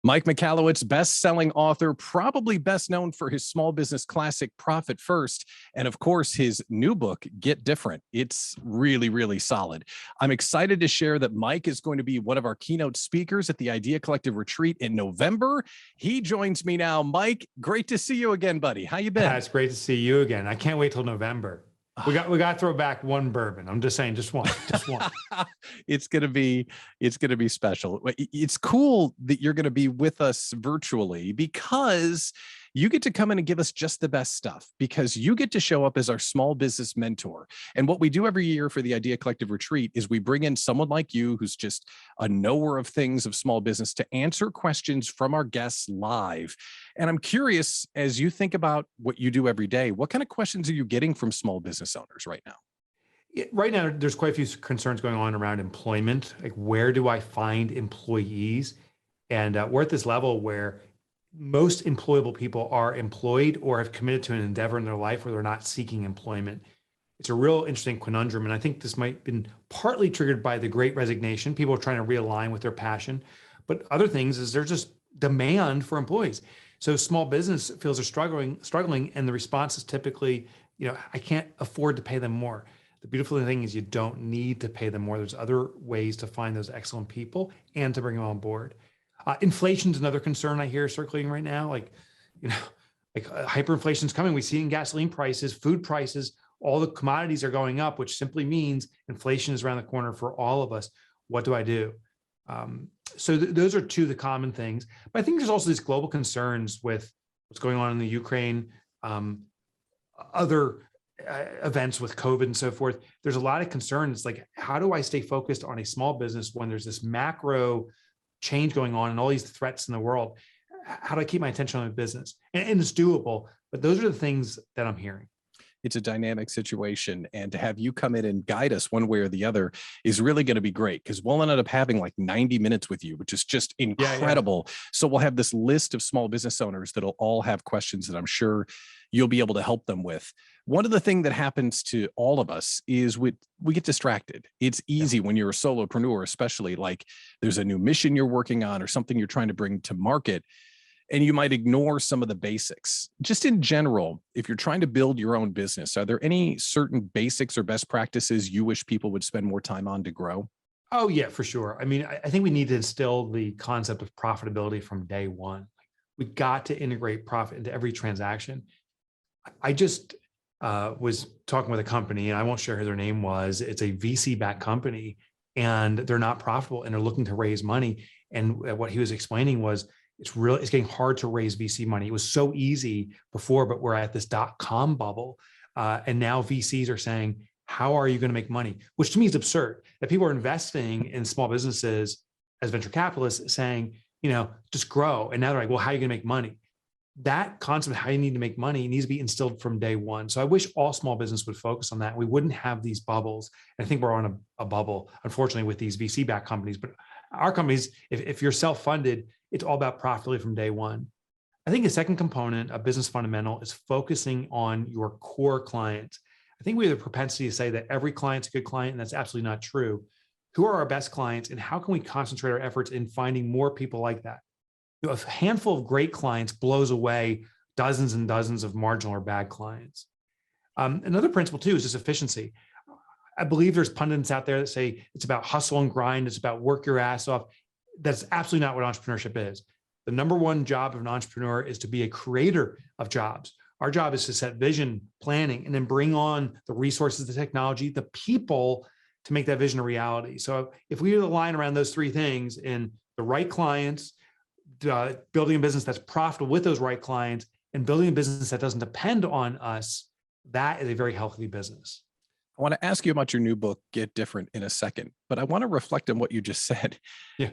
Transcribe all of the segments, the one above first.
Mike Michalowicz, best-selling author, probably best known for his small business classic, Profit First, and of course, his new book, Get Different. It's really, really solid. I'm excited to share that Mike is going to be one of our keynote speakers at the Idea Collective Retreat in November. He joins me now. Mike, great to see you again, buddy. How you been? It's great to see you again. I can't wait till November. We got to throw back one bourbon. I'm just saying, just one. It's gonna be special. It's cool that you're gonna be with us virtually because you get to come in and give us just the best stuff, because you get to show up as our small business mentor. And what we do every year for the Idea Collective Retreat is we bring in someone like you who's just a knower of things of small business to answer questions from our guests live. And I'm curious, as you think about what you do every day, what kind of questions are you getting from small business owners right now? Right now, there's quite a few concerns going on around employment. Like, where do I find employees? And we're at this level where most employable people are employed or have committed to an endeavor in their life where they're not seeking employment. It's a real interesting conundrum. And I think this might have been partly triggered by the Great Resignation. People are trying to realign with their passion. But other things is there's just demand for employees. So small business feels they're struggling, and the response is typically, I can't afford to pay them more. The beautiful thing is you don't need to pay them more. There's other ways to find those excellent people and to bring them on board. Inflation is another concern I hear circulating right now. Hyperinflation is coming. We see it in gasoline prices, food prices, all the commodities are going up, which simply means inflation is around the corner for all of us. What do I do? So those are two of the common things. But I think there's also these global concerns with what's going on in the Ukraine, other events with COVID and so forth. There's a lot of concerns, like, how do I stay focused on a small business when there's this macro change going on and all these threats in the world? How do I keep my attention on my business? And it's doable, but those are the things that I'm hearing. It's a dynamic situation, and to have you come in and guide us one way or the other is really going to be great, because we'll end up having like 90 minutes with you, which is just incredible. So we'll have this list of small business owners that'll all have questions that I'm sure you'll be able to help them with. One of the things that happens to all of us is we get distracted. It's easy when you're a solopreneur, especially, like there's a new mission you're working on or something you're trying to bring to market, and you might ignore some of the basics. Just in general, if you're trying to build your own business, are there any certain basics or best practices you wish people would spend more time on to grow? Oh yeah, for sure. I mean, I think we need to instill the concept of profitability from day one. We got to integrate profit into every transaction. I just was talking with a company, and I won't share who their name was. It's a VC-backed company, and they're not profitable, and they're looking to raise money. And what he was explaining was, it's getting hard to raise VC money. It was so easy before, but we're at this .com bubble. And now VCs are saying, how are you going to make money? Which to me is absurd, that people are investing in small businesses as venture capitalists saying, just grow. And now they're like, well, how are you going to make money? That concept of how you need to make money needs to be instilled from day one. So I wish all small business would focus on that. We wouldn't have these bubbles. And I think we're on a bubble, unfortunately, with these VC-backed companies. But our companies, if you're self-funded, it's all about profitability from day one. I think a second component, a business fundamental, is focusing on your core clients. I think we have the propensity to say that every client's a good client, and that's absolutely not true. Who are our best clients, and how can we concentrate our efforts in finding more people like that? A handful of great clients blows away dozens and dozens of marginal or bad clients. Another principle too is just efficiency. I believe there's pundits out there that say it's about hustle and grind, it's about work your ass off. That's absolutely not what entrepreneurship is. The number one job of an entrepreneur is to be a creator of jobs. Our job is to set vision, planning, and then bring on the resources, the technology, the people to make that vision a reality. So if we align around those three things, in the right clients, building a business that's profitable with those right clients, and building a business that doesn't depend on us, that is a very healthy business. I want to ask you about your new book, Get Different, in a second, but I want to reflect on what you just said. Yeah.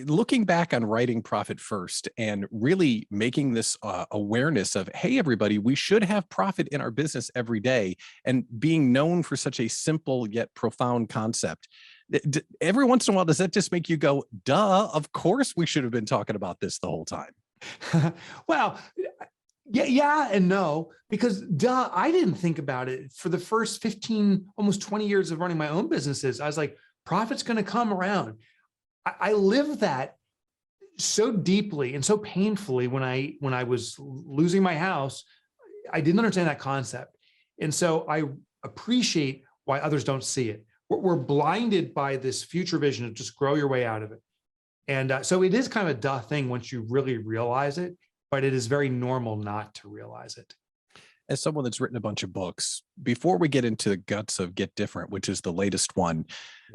Looking back on writing Profit First and really making this awareness of, hey, everybody, we should have profit in our business every day, and being known for such a simple yet profound concept. Every once in a while, does that just make you go, duh, of course we should have been talking about this the whole time? Well, yeah and no, because I didn't think about it for the first 15, almost 20 years of running my own businesses. I was like, profit's going to come around. I live that so deeply and so painfully when I was losing my house. I didn't understand that concept. And so I appreciate why others don't see it. We're blinded by this future vision of just grow your way out of it. And so it is kind of a duh thing once you really realize it, but it is very normal not to realize it. As someone that's written a bunch of books, before we get into the guts of Get Different, which is the latest one,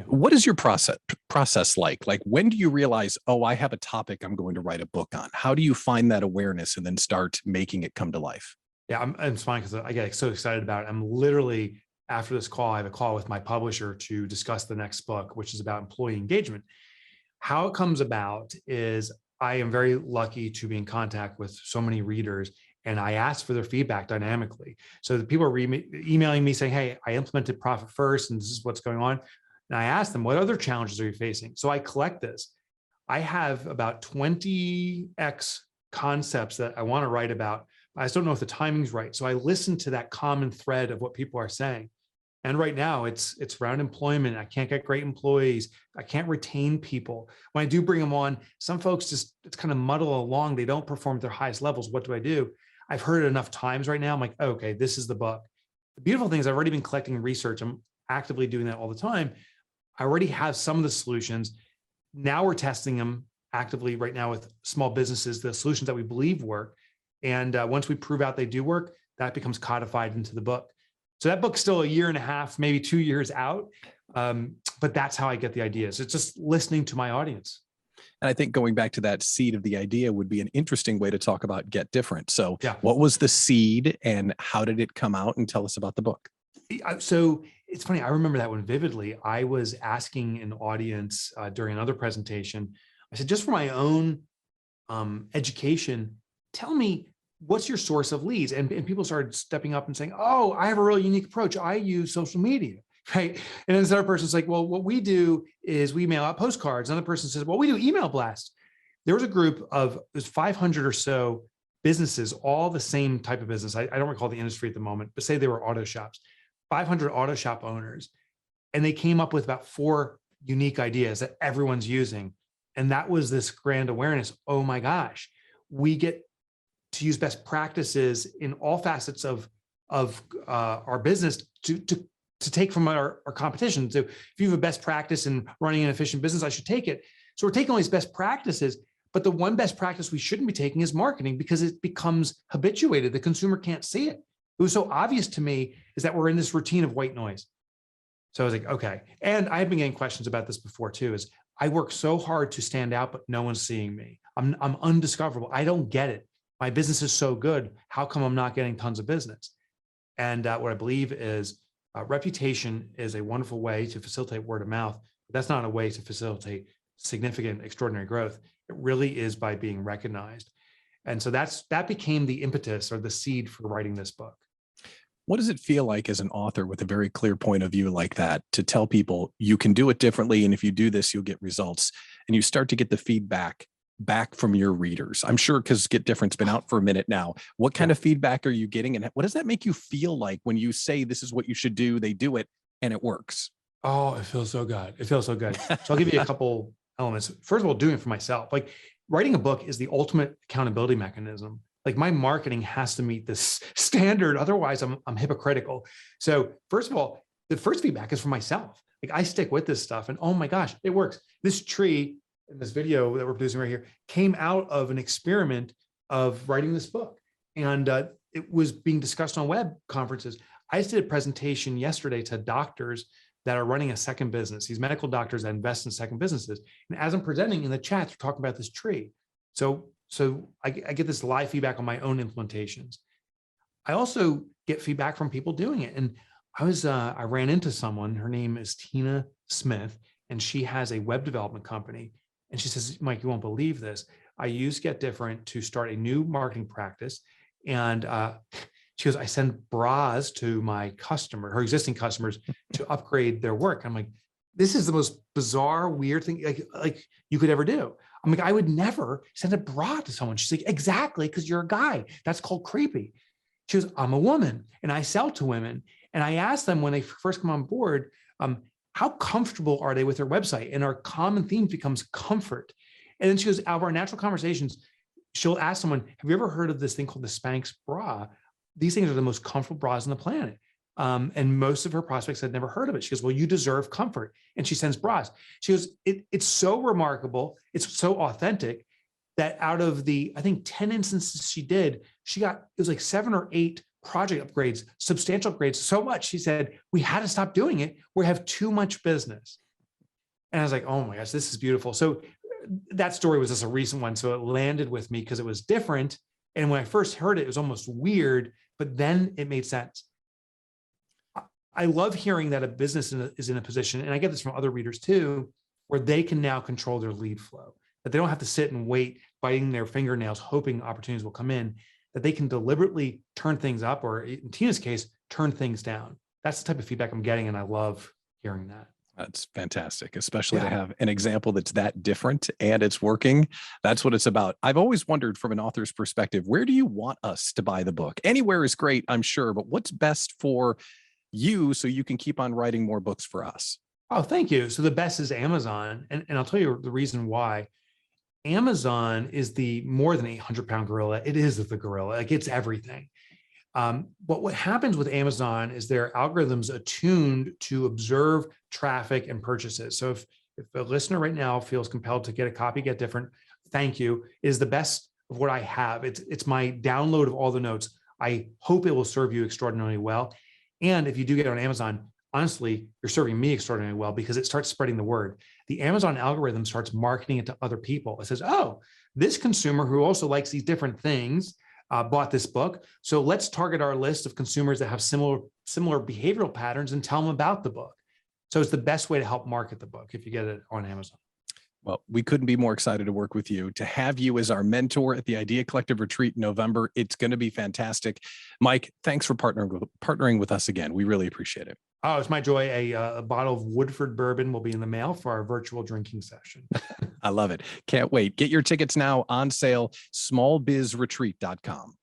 what is your process like? Like, when do you realize, oh, I have a topic I'm going to write a book on? How do you find that awareness and then start making it come to life? Yeah, it's fine because I get so excited about it. I'm literally, after this call, I have a call with my publisher to discuss the next book, which is about employee engagement. How it comes about is I am very lucky to be in contact with so many readers, and I ask for their feedback dynamically. So the people are emailing me saying, hey, I implemented Profit First, and this is what's going on. And I ask them, what other challenges are you facing? So I collect this. I have about 20x concepts that I want to write about. I just don't know if the timing's right. So I listen to that common thread of what people are saying. And right now it's around employment. I can't get great employees. I can't retain people. When I do bring them on, some folks it's kind of muddle along. They don't perform at their highest levels. What do I do? I've heard it enough times right now. I'm like, oh, okay, this is the book. The beautiful thing is I've already been collecting research. I'm actively doing that all the time. I already have some of the solutions. Now we're testing them actively right now with small businesses, the solutions that we believe work. And once we prove out they do work, that becomes codified into the book. So that book's still 1.5 years, maybe 2 years out. But that's how I get the ideas. It's just listening to my audience. And I think going back to that seed of the idea would be an interesting way to talk about Get Different. So yeah. What was the seed and how did it come out? And tell us about the book. So it's funny. I remember that one vividly. I was asking an audience during another presentation. I said, just for my own education, tell me, what's your source of leads? And people started stepping up and saying, oh, I have a really unique approach. I use social media, right? And then this other person's like, well, what we do is we mail out postcards. Another person says, well, we do email blasts. There was a group of, there's 500 or so businesses, all the same type of business. I don't recall the industry at the moment, but say they were auto shops, 500 auto shop owners. And they came up with about 4 unique ideas that everyone's using. And that was this grand awareness. Oh my gosh, we get to use best practices in all facets of our business to take from our competition. So if you have a best practice in running an efficient business, I should take it. So we're taking all these best practices, but the one best practice we shouldn't be taking is marketing because it becomes habituated. The consumer can't see it. It was so obvious to me is that we're in this routine of white noise. So I was like, okay. And I've been getting questions about this before too, is I work so hard to stand out, but no one's seeing me. I'm undiscoverable. I don't get it. My business is so good. How come I'm not getting tons of business? And what I believe is reputation is a wonderful way to facilitate word of mouth. But that's not a way to facilitate significant, extraordinary growth. It really is by being recognized. And so that became the impetus or the seed for writing this book. What does it feel like as an author with a very clear point of view like that to tell people you can do it differently, and if you do this, you'll get results, and you start to get the feedback back from your readers? I'm sure, because Get Different's been out for a minute now. What kind of feedback are you getting, and what does that make you feel like when you say this is what you should do, they do it, and it works? Oh, it feels so good. It feels so good. So I'll give you a couple elements. First of all, doing it for myself. Like, writing a book is the ultimate accountability mechanism. Like, my marketing has to meet this standard. Otherwise, I'm hypocritical. So first of all, the first feedback is for myself. Like, I stick with this stuff and oh my gosh, it works. This tree in this video that we're producing right here came out of an experiment of writing this book. And it was being discussed on web conferences. I just did a presentation yesterday to doctors that are running a second business, these medical doctors that invest in second businesses. And as I'm presenting in the chat, they're talking about this tree. So I get this live feedback on my own implementations. I also get feedback from people doing it. And I ran into someone, her name is Tina Smith, and she has a web development company. And she says, Mike, you won't believe this. I use Get Different to start a new marketing practice. And she goes, I send bras to my her existing customers to upgrade their work. I'm like, this is the most bizarre, weird thing like you could ever do. I'm like, I would never send a bra to someone. She's like, exactly, because you're a guy. That's called creepy. She goes, I'm a woman and I sell to women. And I ask them when they first come on board, how comfortable are they with their website? And our common theme becomes comfort. And then she goes, out of our natural conversations, she'll ask someone, have you ever heard of this thing called the Spanx bra? These things are the most comfortable bras on the planet. And most of her prospects had never heard of it. She goes, well, you deserve comfort. And she sends bras. She goes, it's so remarkable. It's so authentic that out of the, I think 10 instances she did, she got, it was like 7 or 8 project upgrades, substantial upgrades, so much. She said, we had to stop doing it. We have too much business. And I was like, oh my gosh, this is beautiful. So that story was just a recent one. So it landed with me because it was different. And when I first heard it, it was almost weird, but then it made sense. I love hearing that a business is in a position, and I get this from other readers too, where they can now control their lead flow, that they don't have to sit and wait, biting their fingernails, hoping opportunities will come in, that they can deliberately turn things up, or in Tina's case, turn things down. That's the type of feedback I'm getting, and I love hearing that. That's fantastic, especially to have an example that's that different and it's working. That's what it's about. I've always wondered from an author's perspective, where do you want us to buy the book? Anywhere is great, I'm sure, but what's best for you so you can keep on writing more books for us? Oh, thank you. So the best is Amazon. And I'll tell you the reason why. Amazon is the more than 800-pound gorilla. It is the gorilla. Like, it's everything. But what happens with Amazon is their algorithms attuned to observe traffic and purchases. So if a listener right now feels compelled to get a copy, Get Different, thank you, is the best of what I have. It's my download of all the notes. I hope it will serve you extraordinarily well. And if you do get it on Amazon, honestly, you're serving me extraordinarily well, because it starts spreading the word. The Amazon algorithm starts marketing it to other people. It says, oh, this consumer who also likes these different things bought this book. So let's target our list of consumers that have similar behavioral patterns and tell them about the book. So it's the best way to help market the book if you get it on Amazon. Well, we couldn't be more excited to work with you, to have you as our mentor at the Idea Collective Retreat in November. It's going to be fantastic. Mike, thanks for partnering with us again. We really appreciate it. Oh, it's my joy. A bottle of Woodford bourbon will be in the mail for our virtual drinking session. I love it. Can't wait. Get your tickets now, on sale, smallbizretreat.com.